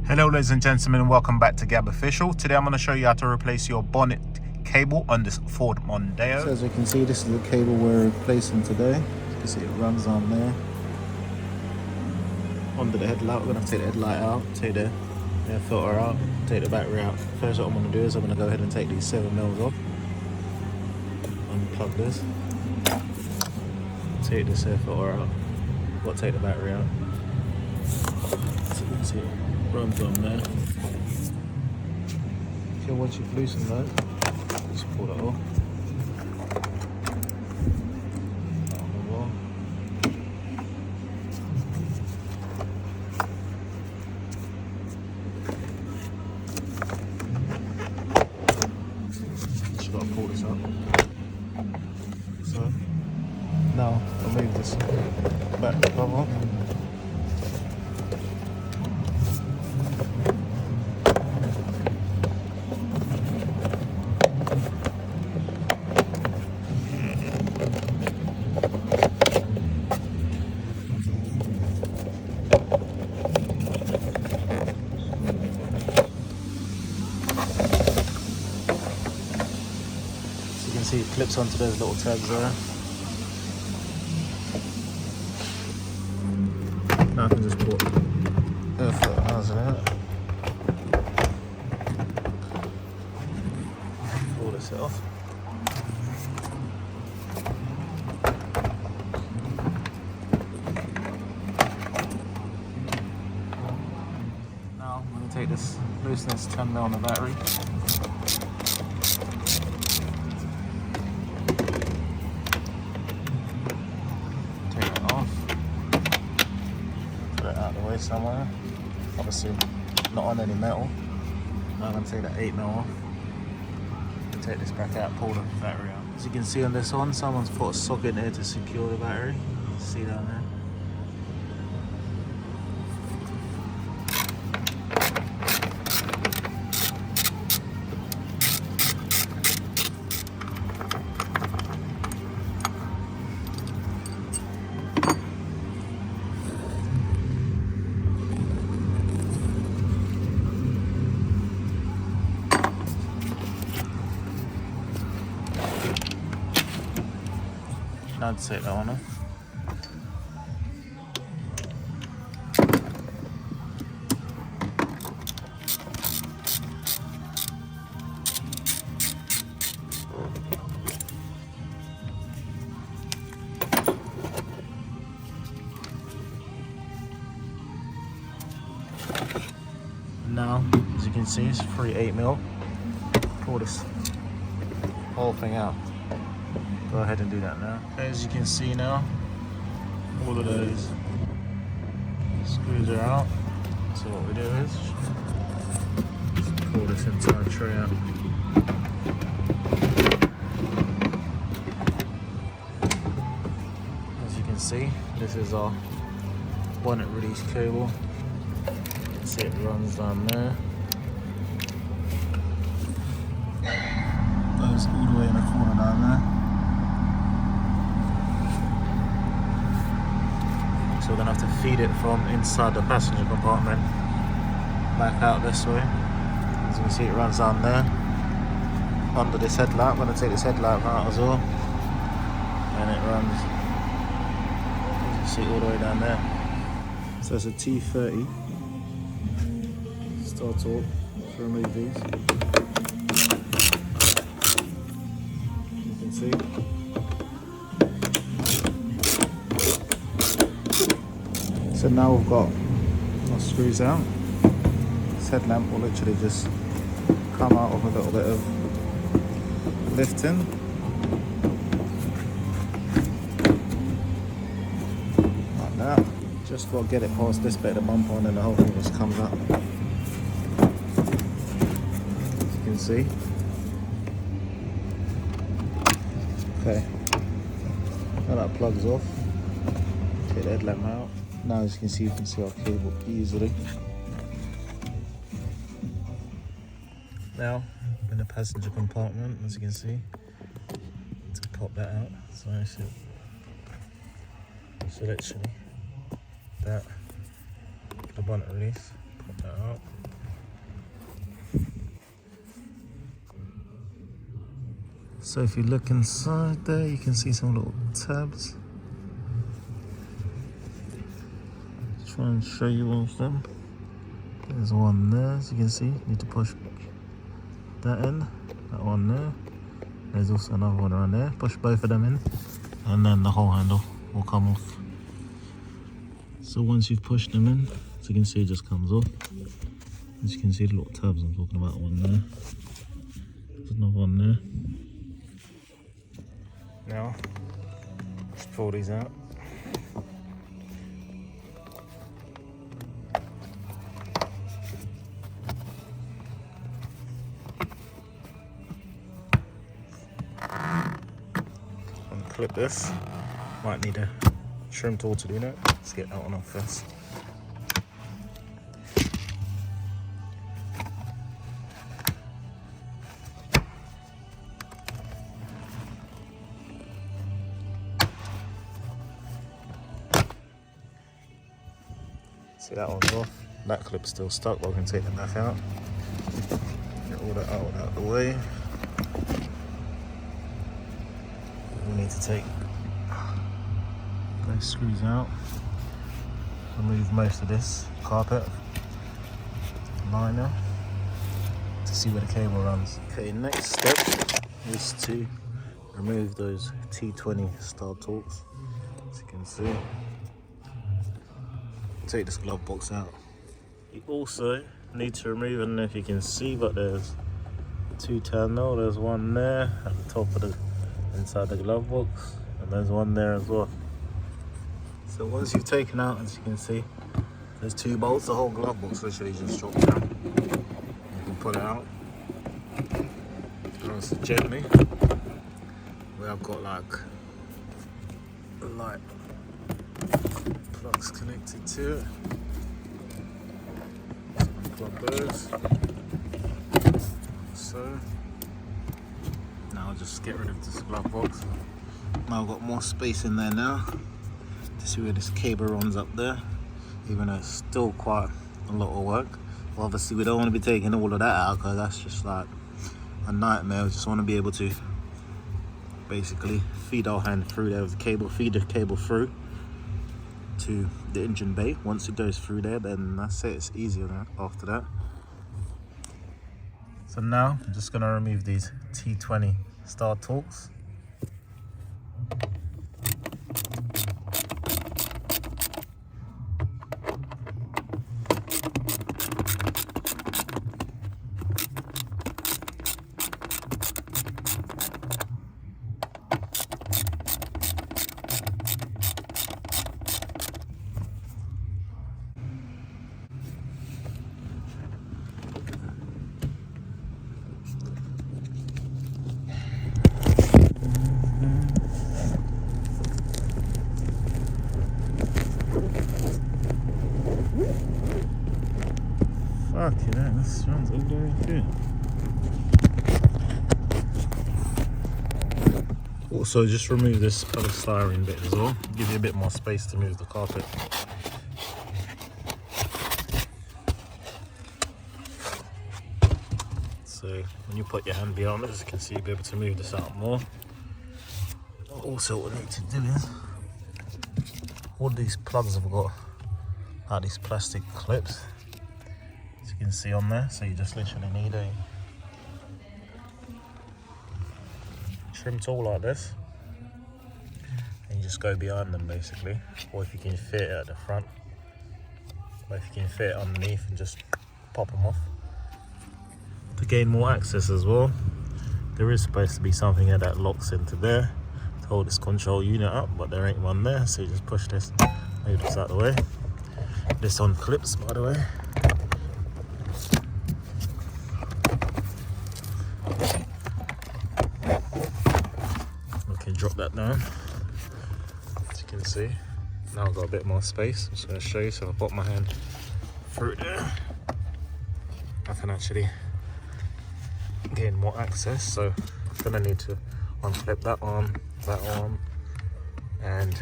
Hello ladies and gentlemen, and welcome back to Gab Official. Today I'm going to show you how to replace your bonnet cable on this Ford Mondeo. So as you can see, this is the cable we're replacing today. You can see it runs on there. Under the headlight, we're going to take the headlight out, take the air filter out, take the battery out. First what I'm going to do is I'm going to go ahead and take these 7mm off. Unplug this. Take this air filter out. We'll take the battery out. So you can see it runs on there. Okay, once you've loosened that, just pull that off. Just gotta pull this up. So now I'll move this back cover. You can see it clips onto those little tabs there. Now I can just put air filters in it. Pull this off. Now I'm going to take this, loosen this 10mm on the battery. Somewhere, obviously not on any metal. Now I'm going to take that 8mm off and take this back out, pull the battery out. As you can see on this one, someone's put a socket in here to secure the battery. See down there. I'd take that one off. Now, as you can see, it's 3 8mm. Pull this whole thing out. Go ahead and do that now. As you can see now, all of those screws are out. So what we do is just pull this entire tray out. As you can see, this is our bonnet release cable. You can see it runs down there. Goes all the way in the corner down there. So we're going to have to feed it from inside the passenger compartment back out this way. As you can see, it runs down there under this headlight. I'm going to take this headlight out as well, and it runs, as you can see, all the way down there. So it's a T30 start torque. Let's remove these. You can see. So now we've got our screws out. This headlamp will literally just come out with a little bit of lifting. Like that. Just got to get it past this bit of the bumper and then the whole thing just comes up. As you can see. Okay. Now that plugs off. Take the headlamp out. Now as you can see our cable easily. Now in the passenger compartment, as you can see, to pop that out. So literally that, the bonnet release, pop that out. So if you look inside there, you can see some little tabs. Try and show you one of them. There's one there, as you can see. You need to push that in, that one there. There's also another one around there. Push both of them in, and then the whole handle will come off. So once you've pushed them in, as you can see, it just comes off. As you can see, the little tabs I'm talking about, one there. There's another one there. Now, just pull these out. Unclip this. Might need a trim tool to do that. Let's get that one off first. See, that one's off. That clip's still stuck, but we can take them back out. Get all that out of the way. We need to take those screws out. Remove most of this carpet liner to see where the cable runs. Okay, next step is to remove those T20 star torques. As you can see, take this glove box out. You also need to remove, I don't know if you can see, but there's two terminals. There's one there at the top of the inside the glove box, and there's one there as well. So once you've taken out, as you can see, there's two bolts. The whole glove box literally just drops down. You can pull it out nice and gently. Where I've got like light plugs connected to it. Unplug those. So now I'll just get rid of this glove box. Now I've got more space in there now to see where this cable runs up there, even though it's still quite a lot of work. But obviously we don't want to be taking all of that out because that's just like a nightmare. We just want to be able to basically feed our hand through there with the cable, feed the cable through to the engine bay. Once it goes through there, then that's it, it's easier after that. So now I'm just going to remove these T20 star torques. Fuck yeah, this runs all the way through. Also, just remove this polystyrene bit as well. Give you a bit more space to move the carpet. So when you put your hand behind it, as you can see, you'll be able to move this out more. Also, what we need to do is, all these plugs have got like these plastic clips, as you can see on there. So you just literally need a trim tool like this, and you just go behind them basically, or if you can fit it at the front, or if you can fit it underneath and just pop them off. To gain more access as well, there is supposed to be something here that locks into there to hold this control unit up, but there ain't one there, so you just push this, move this out of the way. This on clips, by the way. Okay, drop that down. As you can see, now I've got a bit more space. I'm just going to show you. So if I put my hand through there, I can actually gain more access. So I'm going to need to unclip that arm, and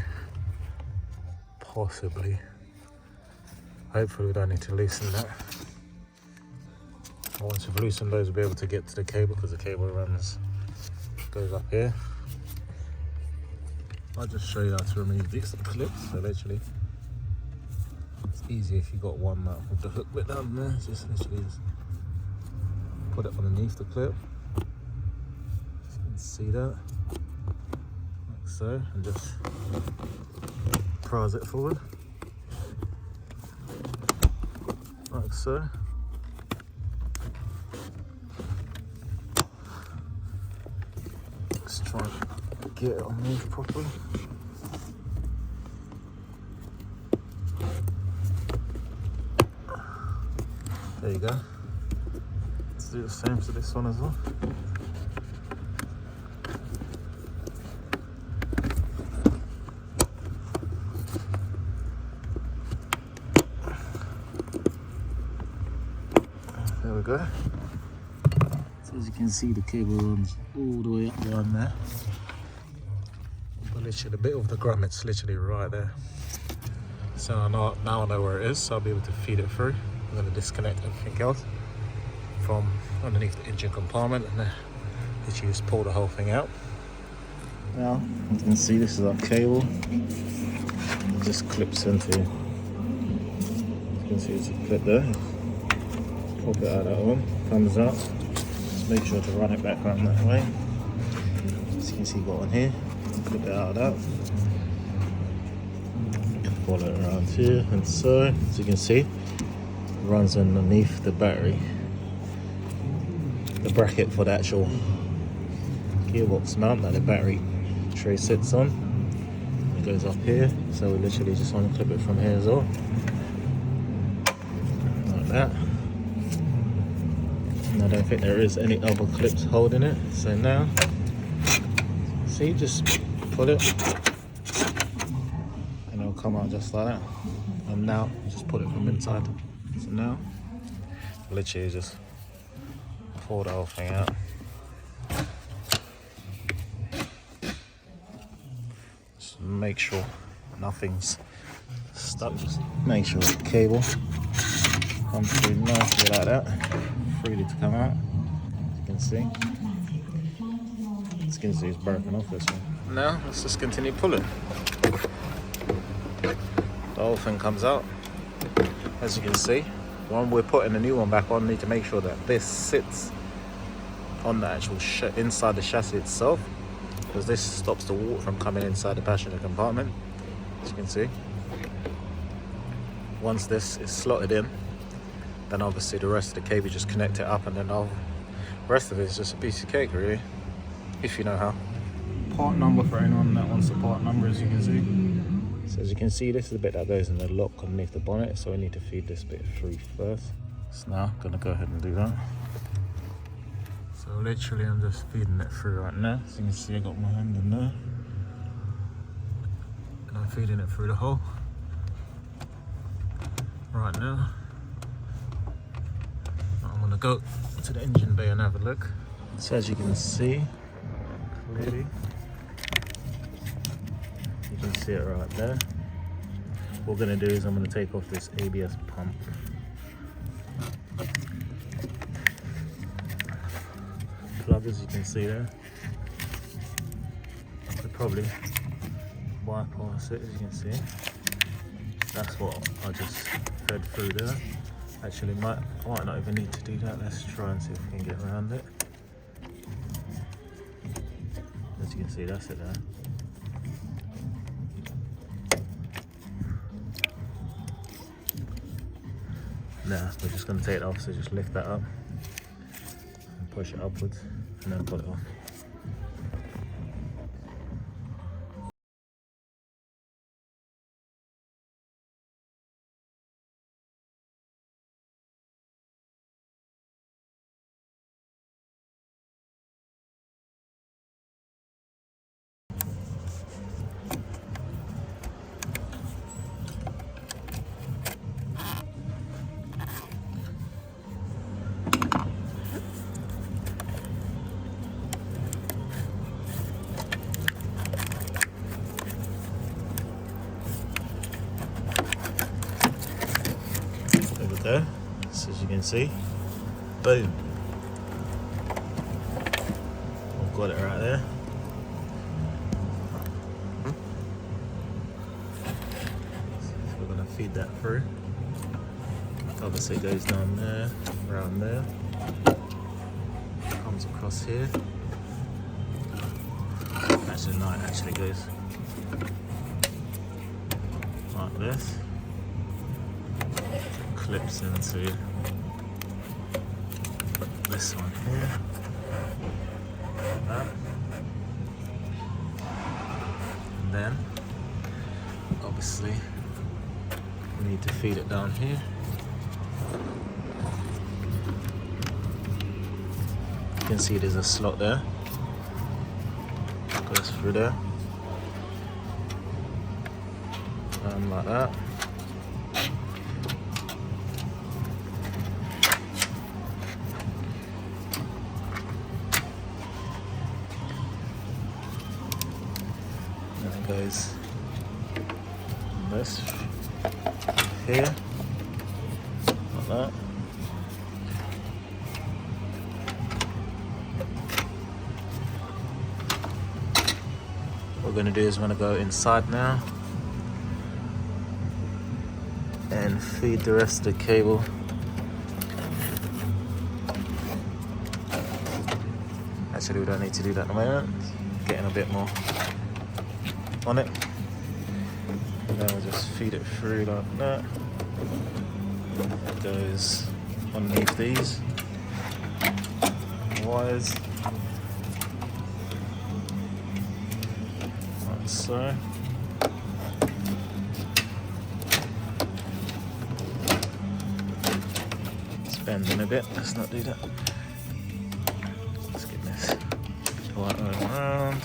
possibly, hopefully we don't need to loosen that. Once we've loosened those, we'll be able to get to the cable, because the cable runs goes up here. I'll just show you how to remove these clips. So literally, it's easy if you got one with the hook bit down there. Just literally put it underneath the clip. You can see that, like so, and just prise it forward, like so. Let's try and get it underneath properly. There you go. Let's do the same to this one as well. There we go. So as you can see, the cable runs all the way up down there. But literally, the bit of the grommet's literally right there. So now I know where it is, so I'll be able to feed it through. I'm going to disconnect everything else from underneath the engine compartment and then literally just pull the whole thing out. Now, you can see this is our cable. It just clips into, you can see it's a clip there. Pop it out that one, comes out. Just make sure to run it back around that way. As you can see, got one here. Clip it out of that. Pull it around here, and so, as you can see, it runs underneath the battery. The bracket for the actual gearbox mount that the battery tray sits on. It goes up here, so we literally just unclip it from here as well. Like that. And I don't think there is any other clips holding it. So now, see, just pull it and it'll come out just like that. And now, just put it from inside. So now, literally just pull the whole thing out. Just make sure nothing's stuck. Just make sure the cable comes through nicely like that. Freely to come out. As you can see. As you can see, it's broken off this one. Now, let's just continue pulling. The whole thing comes out. As you can see, when we're putting a new one back on, we need to make sure that this sits on the actual inside the chassis itself, because this stops the water from coming inside the passenger compartment. As you can see, once this is slotted in, then obviously the rest of the cable just connect it up, and then the rest of it is just a piece of cake, really, if you know how. Part number for anyone that wants the part number, as you can see. So as you can see, this is the bit that goes in the lock underneath the bonnet, so we need to feed this bit through first. So now I'm gonna go ahead and do that. So literally I'm just feeding it through right now. So you can see I got my hand in there. And I'm feeding it through the hole right now. I'm gonna go to the engine bay and have a look. So as you can see, clearly, you can see it right there. What we're gonna do is I'm gonna take off this ABS pump. Plug, as you can see there. I could probably bypass it, as you can see. That's what I just fed through there. Actually, I might not even need to do that. Let's try and see if we can get around it. As you can see, that's it there. Now, we're just going to take it off, so just lift that up and push it upwards and then pull it off. There, so as you can see, boom, Got it right there. So we're gonna feed that through. Obviously it goes down there, around there, comes across here. Actually no, it actually goes like this. It clips into this one here, like that. And then obviously we need to feed it down here. You can see there's a slot there, goes through there, and like that. And it goes this here, like that. What we're going to do is we're going to go inside now and feed the rest of the cable. Actually, we don't need to do that at the moment. Getting a bit more on it. And then we'll just feed it through like that. It goes underneath these wires. So it's bending a bit, let's not do that. Let's get this right around.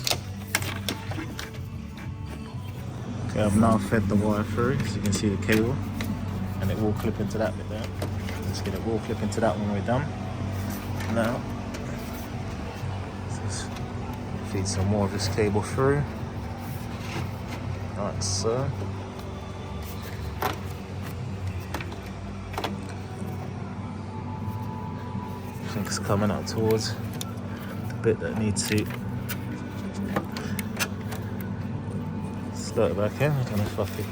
Okay, I've now fed the wire through, so you can see the cable, and it will clip into that bit there. Let's get it will clip into that when we're done. Now, let's feed some more of this cable through. Like so. I think it's coming up towards the bit that needs to slot it back in. I don't know if I can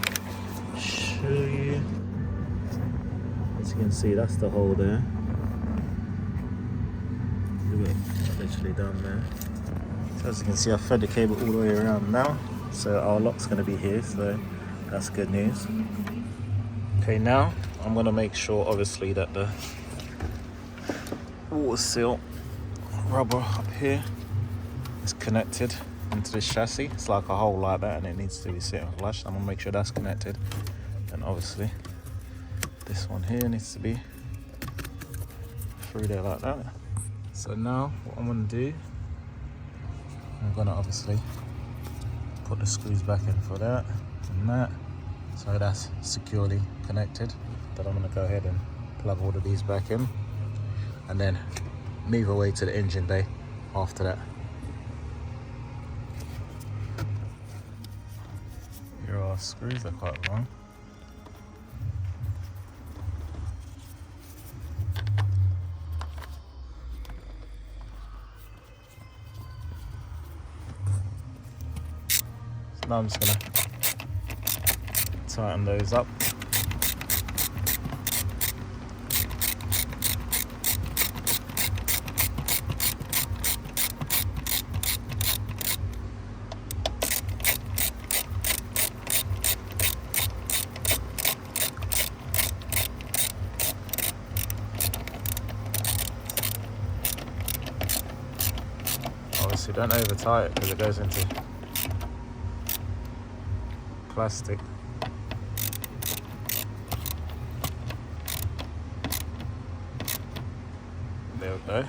show you. As you can see, that's the hole there. Literally down there. So as you can see, I've fed the cable all the way around now. So our lock's going to be here, so that's good news. Okay, now I'm going to make sure obviously that the water seal rubber up here is connected into this chassis. It's like a hole like that and it needs to be sitting flush. I'm going to make sure that's connected. And obviously this one here needs to be through there like that. So now what I'm going to do, I'm going to obviously put the screws back in for that and that, so that's securely connected. Then I'm going to go ahead and plug all of these back in and then move away to the engine bay after that. Here are our screws, they're quite long. Now I'm just going to tighten those up. Obviously don't over tie it because it goes into plastic. There we go.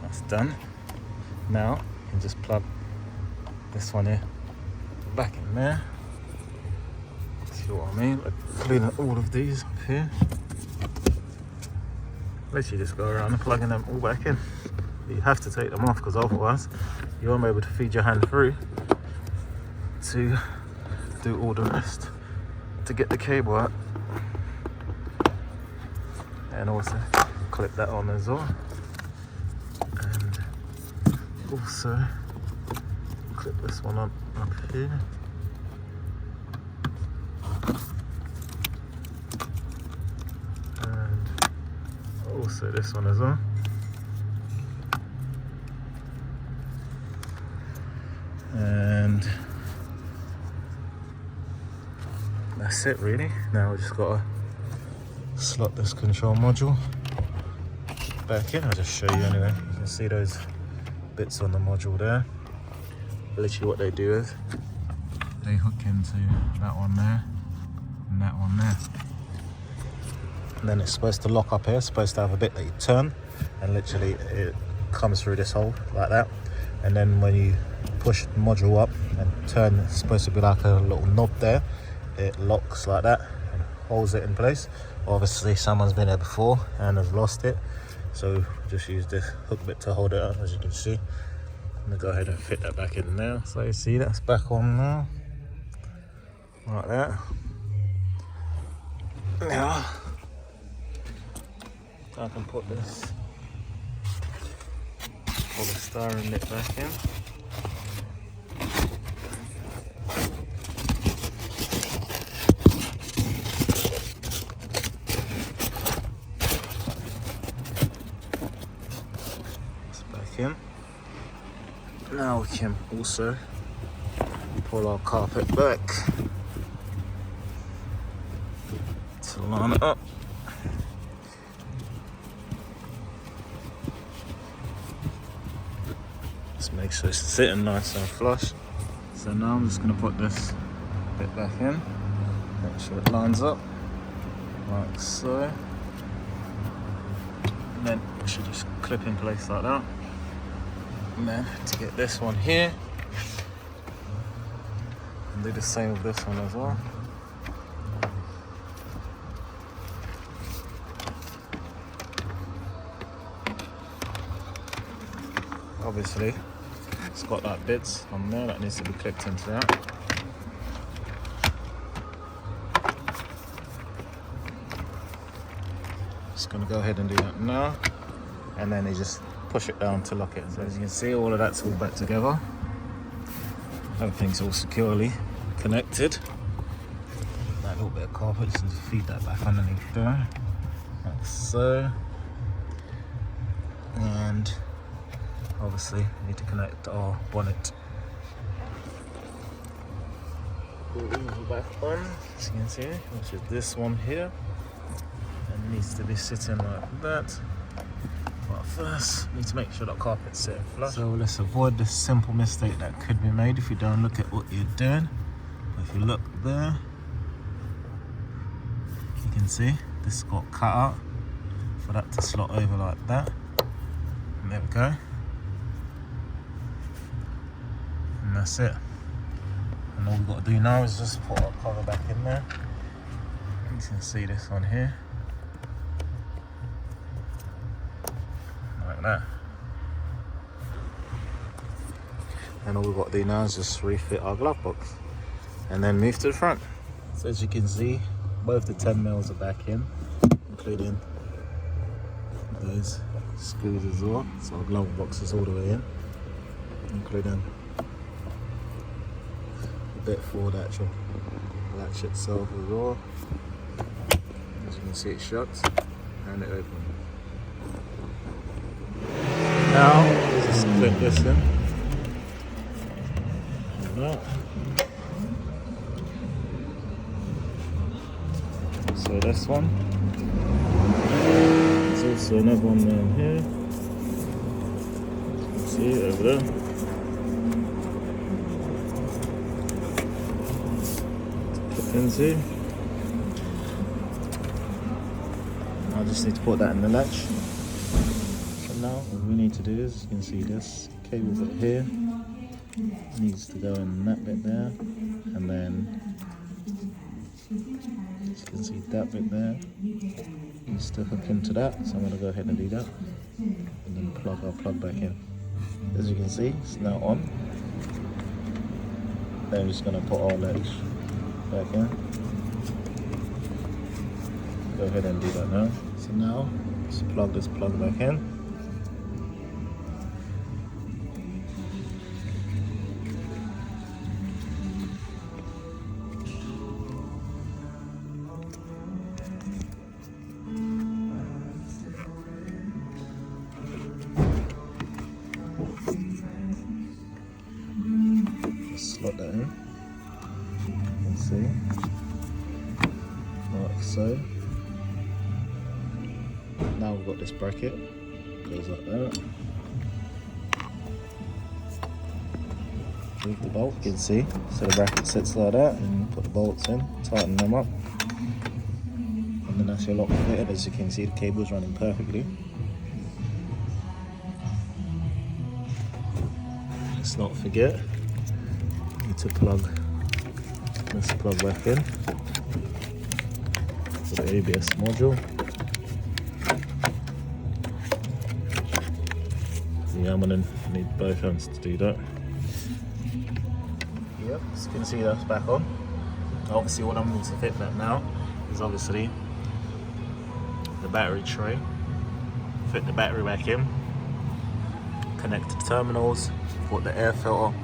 That's done. Now you can just plug this one here back in there. See what I mean? Including all of these up here. Literally just go around and plugging them all back in. But you have to take them off because otherwise you won't be able to feed your hand through to do all the rest to get the cable out, and also clip that on as well, and also clip this one up here. And also this one as well. And that's it really. Now we just gotta slot this control module back in. I'll just show you anyway. You can see those bits on the module there. Literally what they do is they hook into that one there and that one there. And then it's supposed to lock up here. It's supposed to have a bit that you turn, and literally it comes through this hole like that. And then when you push the module up and turn, it's supposed to be like a little knob there. It locks like that and holds it in place. Obviously someone's been there before and has lost it, so just use this hook bit to hold it up, as you can see. I'm gonna go ahead and fit that back in now. So you see that's back on now, like that. Now I can put this polystyrene bit back in. It's back in. Now we can also pull our carpet back to line it up. Just make sure it's sitting nice and flush. So now I'm just going to put this bit back in, make sure it lines up like so, and then it should just clip in place like that. And then to get this one here, and do the same with this one as well. Obviously it's got that bits on there that needs to be clipped into that. Just going to go ahead and do that now, and then you just push it down to lock it. So as you can see, all of that's all back together. Everything's all securely connected. That little bit of carpet, just need to feed that back underneath there, like so. And obviously we need to connect our bonnet. Pull these back on, as you can see, which is this one here. And it needs to be sitting like that. But first, we need to make sure that carpet's sitting flush. So let's avoid the simple mistake that could be made if you don't look at what you're doing. If you look there, you can see this got cut out for that to slot over like that. And there we go. And that's it. And all we've got to do now is just put our cover back in there. You can see this one here. Like that. And all we've got to do now is just refit our glove box and then move to the front. So as you can see, both the 10 mils are back in, including those screws as well. So our glove box is all the way in, including the bit for the actual latch itself as well. As you can see, it shuts and it opens. Now, just clip this in. Like that. So this one. There's also another one down here. You can see it over there. Clip into. I just need to put that in the latch. Now what we need to do is, you can see this cable bit here needs to go in that bit there, and then as you can see that bit there needs to hook into that. So I'm going to go ahead and do that, and then plug our plug back in. As you can see, it's now on. Then we're just going to put our latch back in. Go ahead and do that now. So now just plug this plug back in. so. Now we've got this bracket, goes like that. Move the bolt, you can see, so the bracket sits like that, and put the bolts in, tighten them up, and then that's your lock fitted. As you can see, the cable's running perfectly. Let's not forget, you need to plug this plug back in for the ABS module. Yeah, I'm gonna need both hands to do that. Yep, as you can see, that's back on. Obviously what I'm going to fit that now is obviously the battery tray. Fit the battery back in, connect the terminals, put the air filter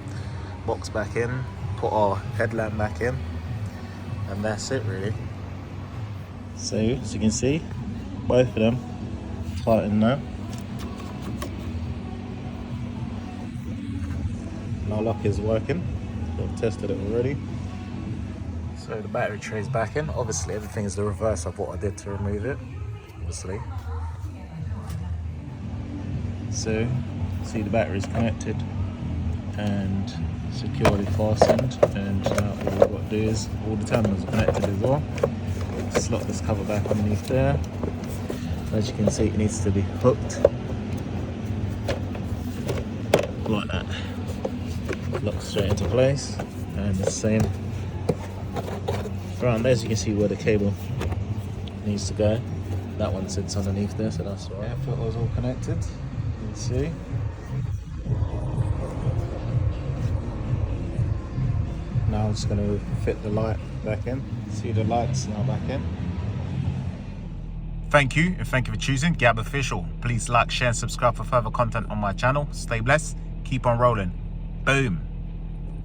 box back in, put our headlamp back in, and that's it really. So as you can see, both of them tighten now. And our lock is working. I've tested it already. So the battery tray is back in. Obviously everything is the reverse of what I did to remove it, obviously. So see, the battery is connected and securely fastened, and now all we've got to do is, all the terminals are connected as well. Slot this cover back underneath there. As you can see, it needs to be hooked like that. Locks straight into place, and the same around there. As you can see where the cable needs to go, that one sits underneath there, so that's right. Air filter's all connected, you can see. Now I'm just going to fit the light back in. See, the light's now back in. Thank you, and thank you for choosing Gab Official. Please like, share and subscribe for further content on my channel. Stay blessed, keep on rolling. Boom.